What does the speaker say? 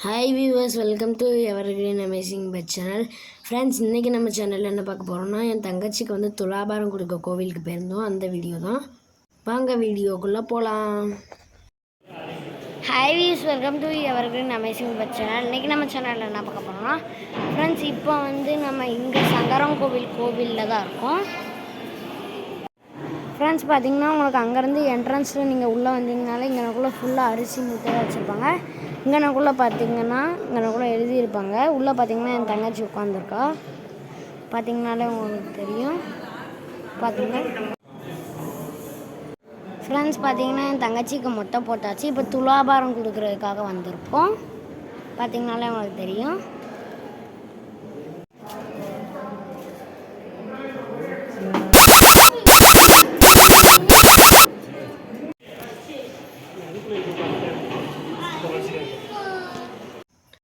Hi viewers, welcome to evergreen amazing but channel. Friends, இன்றைக்கி நம்ம சேனலில் என்ன பார்க்க போகிறோம்னா, என் தங்கச்சிக்கு வந்து துலாபாரம் கொடுக்க கோவிலுக்கு போயிருந்தோம். அந்த வீடியோ தான். வாங்க வீடியோக்குள்ளே போகலாம். Hi views, welcome to evergreen amazing but channel. இன்றைக்கி நம்ம சேனலில் என்ன பார்க்க போகிறோம்னா, ஃப்ரெண்ட்ஸ் இப்போ வந்து நம்ம இங்கே சங்கரன் கோவிலில் தான் இருக்கோம். ஃப்ரெண்ட்ஸ் பார்த்திங்கன்னா, உங்களுக்கு அங்கேருந்து என்ட்ரன்ஸில் நீங்கள் உள்ளே வந்தீங்கனாலே இங்கனக்குள்ளே ஃபுல்லாக அரிசி மூட்டையாக வச்சுருப்பாங்க. இங்கனக்குள்ளே பார்த்திங்கன்னா இங்கனக்குள்ளே எழுதியிருப்பாங்க. உள்ளே பார்த்திங்கன்னா என் தங்கச்சி உட்காந்துருக்கா. பார்த்திங்கனாலே உங்களுக்கு தெரியும். பார்த்திங்கன்னா ஃப்ரெண்ட்ஸ் பார்த்திங்கன்னா என் தங்கச்சிக்கு மொட்டை போட்டாச்சு. இப்போ துலாபாரம் கொடுக்குறதுக்காக வந்திருக்கோம். பார்த்திங்கனாலே உங்களுக்கு தெரியும்.